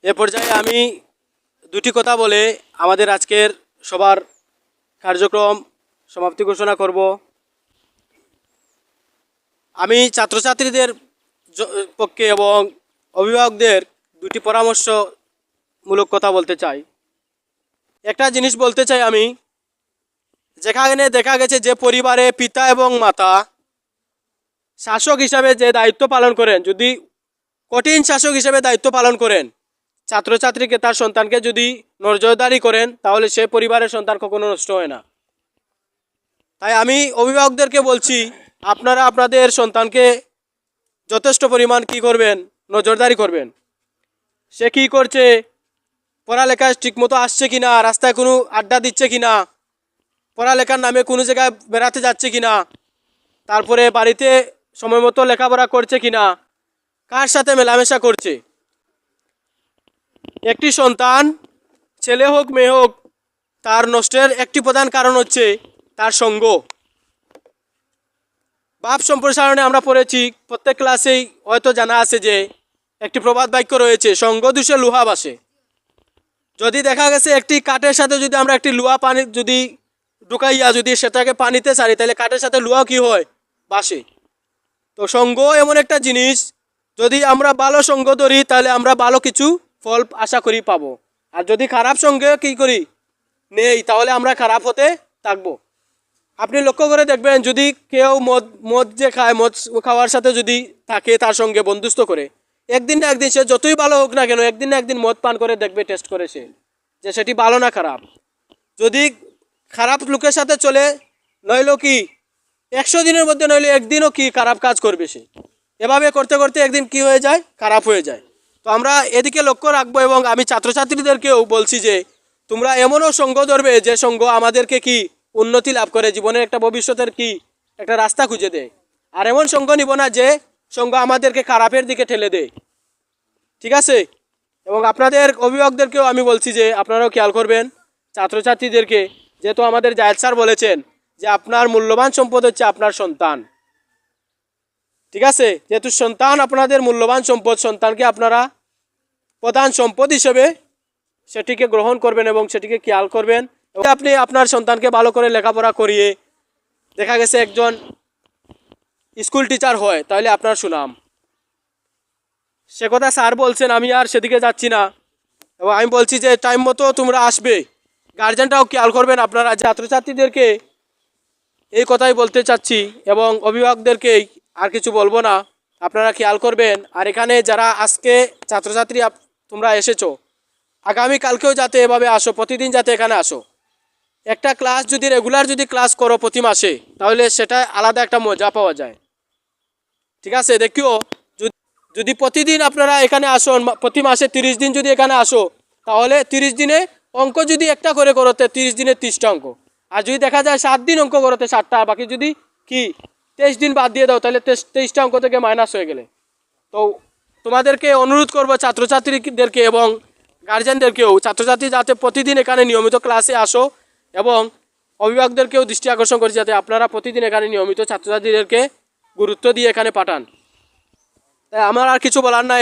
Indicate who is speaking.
Speaker 1: এ পর্যায়ে আমি দুটি কথা বলে আমাদের আজকের সবার কার্যক্রম সমাপ্তি ঘোষণা করব। আমি ছাত্রছাত্রীদের পক্ষে এবং অভিভাবকদের দুটি পরামর্শমূলক কথা বলতে চাই। একটা জিনিস বলতে চাই আমি, যেখানে দেখা গেছে যে পরিবারে পিতা এবং মাতা শাসক হিসাবে যে দায়িত্ব পালন করেন, যদি কঠিন শাসক হিসেবে দায়িত্ব পালন করেন, ছাত্রছাত্রীকে তার সন্তানকে যদি নজরদারি করেন, তাহলে সে পরিবারের সন্তান কখনো নষ্ট হয় না। তাই আমি অভিভাবকদেরকে বলছি, আপনারা আপনাদের সন্তানকে যথেষ্ট পরিমাণ কী করবেন, নজরদারি করবেন। সে কী করছে, পড়ালেখায় ঠিকমতো আসছে কি না, রাস্তায় কোনো আড্ডা দিচ্ছে কি না, পড়ালেখার নামে কোনো জায়গায় বেড়াতে যাচ্ছে কি না, তারপরে বাড়িতে সময় মতো লেখাপড়া করছে কি না, কার সাথে মেলামেশা করছে। একটি সন্তান, ছেলে হোক মেয়ে হোক, তার নষ্টের একটি প্রধান কারণ হচ্ছে তার সঙ্গ। ভাব সম্প্রসারণে আমরা পড়েছি, প্রত্যেক ক্লাসেই হয়তো জানা আছে যে একটি প্রবাদ বাক্য রয়েছে, সঙ্গ দোষে লোহা বাসে। যদি দেখা গেছে একটি কাঠের সাথে যদি আমরা একটি লোহা পানি যদি ঢুকাইয়া যদি সেটাকে পানিতে ছাড়ি, তাহলে কাঠের সাথে লোহা কি হয়, বাসে। তো সঙ্গ এমন একটা জিনিস, যদি আমরা ভালো সঙ্গ ধরি তাহলে আমরা ভালো কিছু ফল আশা করি পাবো। আর যদি খারাপ সঙ্গে কী করি, নেই, তাহলে আমরা খারাপ হতে থাকবো। আপনি লক্ষ্য করে দেখবেন, যদি কেউ মদ যে খায়, মদ খাওয়ার সাথে যদি থাকে, তার সঙ্গে বন্ধুত্ব করে, একদিন না একদিন সে যতই ভালো হোক না কেন, একদিন না একদিন মদ পান করে দেখবে, টেস্ট করে সে যে সেটি ভালো না খারাপ। যদি খারাপ লোকের সাথে চলে, নইলেও কি 100 দিনের মধ্যে নইলে একদিনও কি খারাপ কাজ করবে সে। এভাবে করতে করতে একদিন কি হয়ে যায়, খারাপ হয়ে যায়। তো আমরা এদিকে লক্ষ্য রাখবো। এবং আমি ছাত্রছাত্রীদেরকেও বলছি যে তোমরা এমনও সঙ্গ ধরবে যে সঙ্গ আমাদেরকে কি উন্নতি লাভ করে, জীবনের একটা ভবিষ্যতের কি একটা রাস্তা খুঁজে দেয়। আর এমন সঙ্গ নিব না যে সঙ্গ আমাদেরকে খারাপের দিকে ঠেলে দেয়, ঠিক আছে? এবং আপনাদের অভিভাবকদেরকেও আমি বলছি যে আপনারাও খেয়াল করবেন ছাত্রছাত্রীদেরকে, যেহেতু আমাদের জায়েদ স্যার বলেছেন যে আপনার মূল্যবান সম্পদ হচ্ছে আপনার সন্তান, ঠিক আছে? যেহেতু সন্তান আপনাদের মূল্যবান সম্পদ, সন্তানকে আপনারা প্রধান সম্পদ হিসেবে সেটিকে গ্রহণ করবেন এবং সেটিকে খেয়াল করবেন। এবং আপনি আপনার সন্তানকে ভালো করে লেখাপড়া করিয়ে দেখা গেছে একজন স্কুল টিচার হয়, তাহলে আপনার সুনাম। সে কথা স্যার বলছেন, আমি আর সেদিকে যাচ্ছি না। এবং আমি বলছি যে টাইম মতো তোমরা আসবে, গার্জেনটাও খেয়াল করবেন আপনারা। ছাত্রছাত্রীদেরকে এই কথাই বলতে চাচ্ছি এবং অভিভাবকদেরকেই, আর কিছু বলবো না। আপনারা খেয়াল করবেন। আর এখানে যারা আজকে ছাত্রছাত্রী তোমরা এসেছো, আগামীকালকেও যাতে এভাবে আসো, প্রতিদিন যাতে এখানে আসো। একটা ক্লাস যদি রেগুলার যদি ক্লাস করো প্রতি মাসে, তাহলে সেটা আলাদা একটা মজা পাওয়া যায়, ঠিক আছে? দেখিও, যদি প্রতিদিন আপনারা এখানে আসুন, প্রতি মাসে 30 দিন যদি এখানে আসো, তাহলে 30 দিনে অঙ্ক যদি একটা করে করতে, 30 দিনে 30টা অঙ্ক। আর যদি দেখা যায় 7 দিন অঙ্ক করতে 7টা, বাকি যদি কি 23 দিন বাদ দিয়ে দাও, তাহলে 23টা অঙ্ক থেকে মাইনাস হয়ে গেলে। তো তোমাদেরকে অনুরোধ করবো ছাত্রছাত্রীদেরকে এবং গার্জেনদেরকেও, ছাত্রছাত্রী যাতে প্রতিদিন এখানে নিয়মিত ক্লাসে আসো, এবং অভিভাবকদেরকেও দৃষ্টি আকর্ষণ করছি যাতে আপনারা প্রতিদিন এখানে নিয়মিত ছাত্রছাত্রীদেরকে গুরুত্ব দিয়ে এখানে পাঠান। তাই আমার আর কিছু বলার নাই।